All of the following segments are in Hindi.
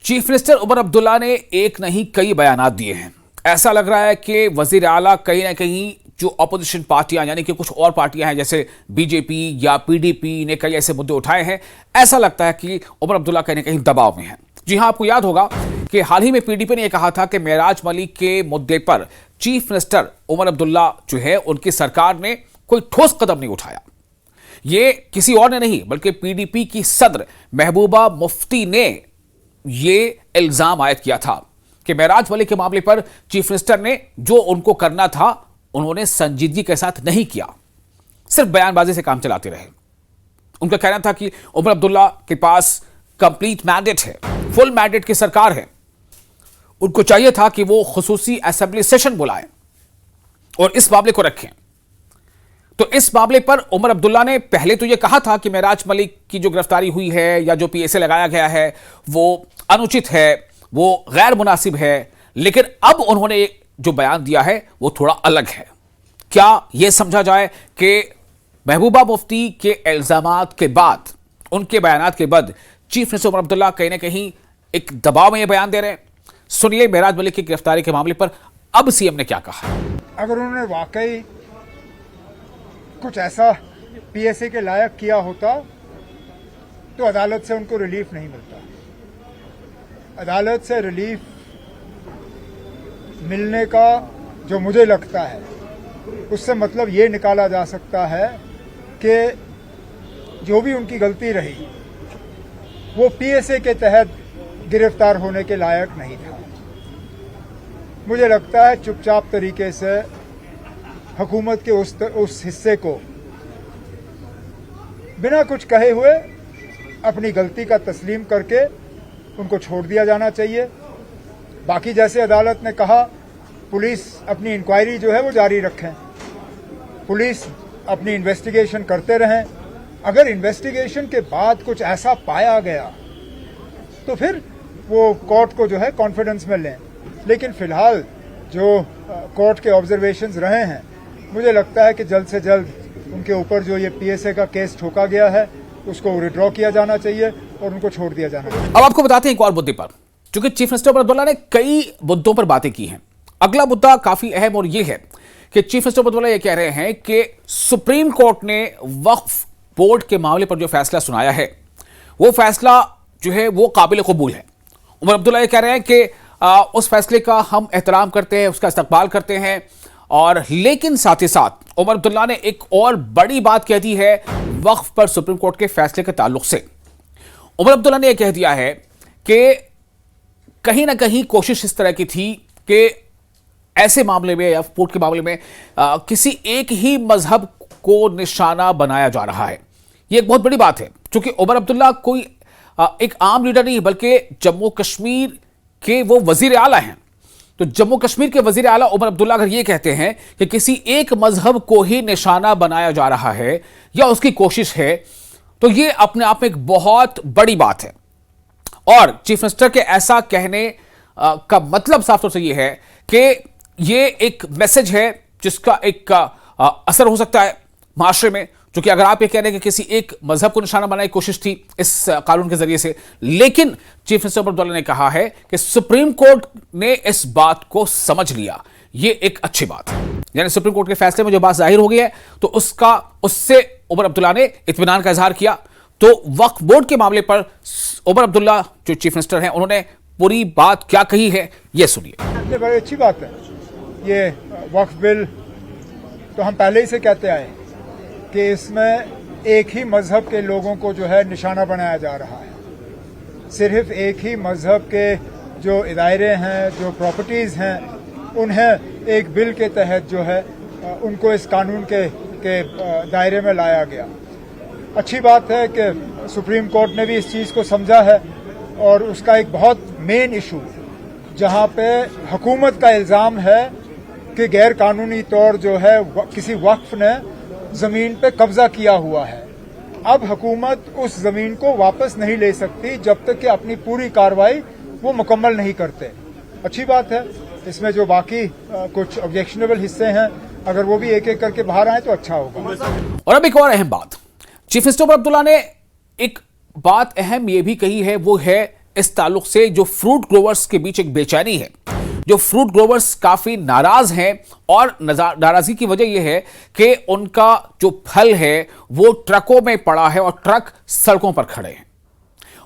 चीफ मिनिस्टर उमर अब्दुल्ला ने एक नहीं कई बयानात दिए हैं। ऐसा लग रहा है कि वजीर आला कहीं ना कहीं जो अपोजिशन पार्टियां यानी कि कुछ और पार्टियां हैं जैसे बीजेपी या पीडीपी ने कई ऐसे मुद्दे उठाए हैं। ऐसा लगता है कि उमर अब्दुल्ला कहीं ना कहीं दबाव में है। जी हां, आपको याद होगा कि हाल ही में पीडीपी ने यह कहा था कि मेराज मलिक के मुद्दे पर चीफ मिनिस्टर उमर अब्दुल्ला जो है उनकी सरकार ने कोई ठोस कदम नहीं उठाया। ये किसी और ने नहीं बल्कि पीडीपी की सदर महबूबा मुफ्ती ने ये इल्जाम आयद किया था कि मेराज मलिक के मामले पर चीफ मिनिस्टर ने जो उनको करना था उन्होंने संजीदगी के साथ नहीं किया, सिर्फ बयानबाजी से काम चलाते रहे। उनका कहना था कि उमर अब्दुल्ला के पास कंप्लीट मैंडेट है, फुल मैंडेट की सरकार है। उनको चाहिए था कि वो खुसूसी असेंबली सेशन बुलाएं और इस मामले को रखें। तो इस मामले पर उमर अब्दुल्ला ने पहले तो यह कहा था कि मेराज मलिक की जो गिरफ्तारी हुई है या जो पीएसए लगाया गया है वो अनुचित है, वो गैर मुनासिब है, लेकिन अब उन्होंने जो बयान दिया है वो थोड़ा अलग है। क्या यह समझा जाए कि महबूबा मुफ्ती के इल्जामात के बाद, उनके बयानात के बाद चीफ मिनिस्टर उमर अब्दुल्ला कहीं ना कहीं एक दबाव में यह बयान दे रहे हैं? सुनिए मेराज मलिक की गिरफ्तारी के मामले पर अब सीएम ने क्या कहा। अगर उन्होंने वाकई कुछ ऐसा पीएसए के लायक किया होता तो अदालत से उनको रिलीफ नहीं मिलता। अदालत से रिलीफ मिलने का जो मुझे लगता है उससे मतलब ये निकाला जा सकता है कि जो भी उनकी गलती रही वो पीएसए के तहत गिरफ्तार होने के लायक नहीं था। मुझे लगता है चुपचाप तरीके से हुकूमत के उस हिस्से को बिना कुछ कहे हुए अपनी गलती का तस्लीम करके उनको छोड़ दिया जाना चाहिए। बाकी जैसे अदालत ने कहा, पुलिस अपनी इंक्वायरी जो है वो जारी रखें, पुलिस अपनी इन्वेस्टिगेशन करते रहें। अगर इन्वेस्टिगेशन के बाद कुछ ऐसा पाया गया तो फिर वो कोर्ट को जो है कॉन्फिडेंस में लें। लेकिन फिलहाल जो कोर्ट के ऑब्जर्वेशंस रहे हैं, मुझे लगता है कि जल्द से जल्द उनके ऊपर जो ये पीएसए का केस ठोका गया है उसको विड्रॉ किया जाना चाहिए और उनको छोड़ दिया जाना चाहिए। अब आपको बताते हैं एक और मुद्दे पर, क्योंकि चीफ मिनिस्टर उमर अब्दुल्ला ने कई मुद्दों पर बातें की हैं। अगला मुद्दा काफी अहम और यह है कि चीफ मिनिस्टर उमर अब्दुल्ला यह कह रहे हैं कि सुप्रीम कोर्ट ने वक्फ बोर्ड के मामले पर जो फैसला सुनाया है वो फैसला जो है वो काबिल कबूल है। उमर अब्दुल्ला ये कह रहे हैं कि उस फैसले का हम एहतराम करते हैं, उसका इस्तकबाल करते हैं। और लेकिन साथ ही साथ उमर अब्दुल्ला ने एक और बड़ी बात कह दी है वक्फ पर सुप्रीम कोर्ट के फैसले के ताल्लुक से। उमर अब्दुल्ला ने यह कह दिया है कि कहीं ना कहीं कोशिश इस तरह की थी कि ऐसे मामले में या वक्फ के मामले में किसी एक ही मजहब को निशाना बनाया जा रहा है। यह एक बहुत बड़ी बात है, क्योंकि उमर अब्दुल्ला कोई एक आम लीडर नहीं बल्कि जम्मू कश्मीर के वो वजीर आला हैं। तो जम्मू कश्मीर के वजीर आला उमर अब्दुल्ला अगर ये कहते हैं कि किसी एक मजहब को ही निशाना बनाया जा रहा है या उसकी कोशिश है, तो ये अपने आप में एक बहुत बड़ी बात है। और चीफ मिनिस्टर के ऐसा कहने का मतलब साफ तौर से ये है कि ये एक मैसेज है जिसका एक असर हो सकता है माशरे में। क्योंकि अगर आप ये कह रहे हैं कि किसी एक मजहब को निशाना बनाने की कोशिश थी इस कानून के जरिए से, लेकिन चीफ मिनिस्टर उमर अब्दुल्ला ने कहा है कि सुप्रीम कोर्ट ने इस बात को समझ लिया। ये एक अच्छी बात है, यानी सुप्रीम कोर्ट के फैसले में जो बात जाहिर हो गई है तो उससे उमर अब्दुल्ला ने इत्मीनान का इजहार किया। तो वक्फ बोर्ड के मामले पर उमर अब्दुल्ला जो चीफ मिनिस्टर हैं उन्होंने पूरी बात क्या कही है, यह सुनिए। ये बड़ी अच्छी बात है। ये वक्फ बिल तो हम पहले ही से कहते आए कि इसमें एक ही मजहब के लोगों को जो है निशाना बनाया जा रहा है। सिर्फ एक ही मजहब के जो इदारे हैं, जो प्रॉपर्टीज़ हैं, उन्हें एक बिल के तहत जो है उनको इस कानून के दायरे में लाया गया। अच्छी बात है कि सुप्रीम कोर्ट ने भी इस चीज़ को समझा है और उसका एक बहुत मेन इशू जहां पे हुकूमत का इल्ज़ाम है कि गैर कानूनी तौर जो है किसी वक्फ ने ज़मीन पे कब्जा किया हुआ है। अब हुकूमत उस ज़मीन को वापस नहीं ले सकती जब तक कि अपनी पूरी कार्रवाई वो मुकम्मल नहीं करते। अच्छी बात है। इसमें जो बाकी कुछ ऑब्जेक्शनेबल हिस्से हैं अगर वो भी एक एक करके बाहर आए तो अच्छा होगा। और अब एक और अहम बात, चीफ मिनिस्टर उमर अब्दुल्ला ने एक बात अहम ये भी कही है, वो है इस ताल्लुक से जो फ्रूट ग्रोवर्स के बीच एक बेचैनी है, जो फ्रूट ग्रोवर्स काफी नाराज हैं और नाराजगी की वजह यह है कि उनका जो फल है वो ट्रकों में पड़ा है और ट्रक सड़कों पर खड़े हैं।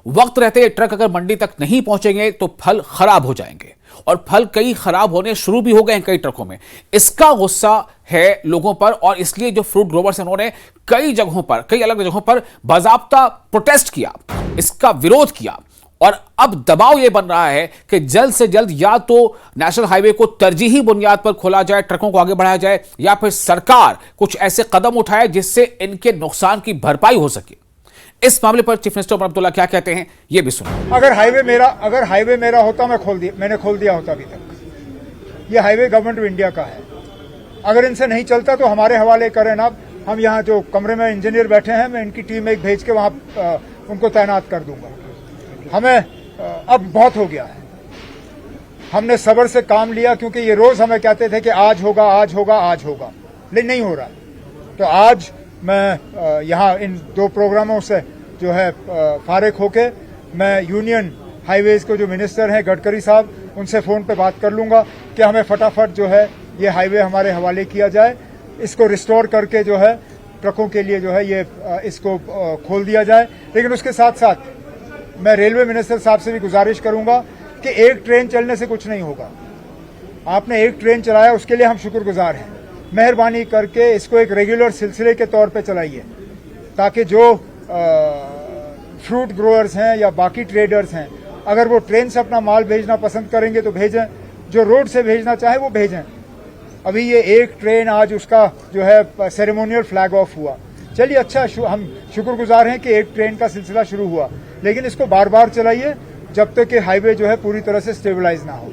वक्त रहते ट्रक अगर मंडी तक नहीं पहुंचेंगे तो फल खराब हो जाएंगे और फल कई खराब होने शुरू भी हो गए हैं कई ट्रकों में। इसका गुस्सा है लोगों पर और इसलिए जो फ्रूट ग्रोवर्स हैं उन्होंने कई जगहों पर, कई अलग जगहों पर बाकायदा प्रोटेस्ट किया, इसका विरोध किया और अब दबाव यह बन रहा है कि जल्द से जल्द या तो नेशनल हाईवे को तरजीही बुनियाद पर खोला जाए, ट्रकों को आगे बढ़ाया जाए, या फिर सरकार कुछ ऐसे कदम उठाए जिससे इनके नुकसान की भरपाई हो सके। इस मामले पर चीफ मिनिस्टर उमर अब्दुल्ला क्या कहते हैं, यह भी सुनो। अगर हाईवे मेरा होता मैंने खोल दिया होता अभी तक। ये हाईवे गवर्नमेंट ऑफ इंडिया का है। अगर इनसे नहीं चलता तो हमारे हवाले करें ना। हम यहाँ जो कमरे में इंजीनियर बैठे हैं, मैं इनकी टीम एक भेज के वहां उनको तैनात कर दूंगा। हमें अब बहुत हो गया है। हमने सब्र से काम लिया क्योंकि ये रोज हमें कहते थे कि आज होगा, आज होगा, आज होगा, लेकिन नहीं हो रहा। तो आज मैं यहाँ इन 2 प्रोग्रामों से जो है फारिग होके मैं यूनियन हाईवेज को जो मिनिस्टर हैं गडकरी साहब, उनसे फोन पे बात कर लूंगा कि हमें फटाफट जो है ये हाईवे हमारे हवाले किया जाए, इसको रिस्टोर करके जो है ट्रकों के लिए जो है ये इसको खोल दिया जाए। लेकिन उसके साथ साथ मैं रेलवे मिनिस्टर साहब से भी गुजारिश करूंगा कि एक ट्रेन चलने से कुछ नहीं होगा। आपने एक ट्रेन चलाया, उसके लिए हम शुक्रगुजार हैं। मेहरबानी करके इसको एक रेगुलर सिलसिले के तौर पे चलाइए ताकि जो फ्रूट ग्रोअर्स हैं या बाकी ट्रेडर्स हैं, अगर वो ट्रेन से अपना माल भेजना पसंद करेंगे तो भेजें, जो रोड से भेजना चाहे वो भेजें। अभी ये एक ट्रेन आज उसका जो है सेरेमोनियल फ्लैग ऑफ हुआ। चलिए अच्छा, हम शुक्रगुजार हैं कि एक ट्रेन का सिलसिला शुरू हुआ, लेकिन इसको बार बार चलाइए जब तक कि हाईवे जो है पूरी तरह से स्टेबलाइज ना हो।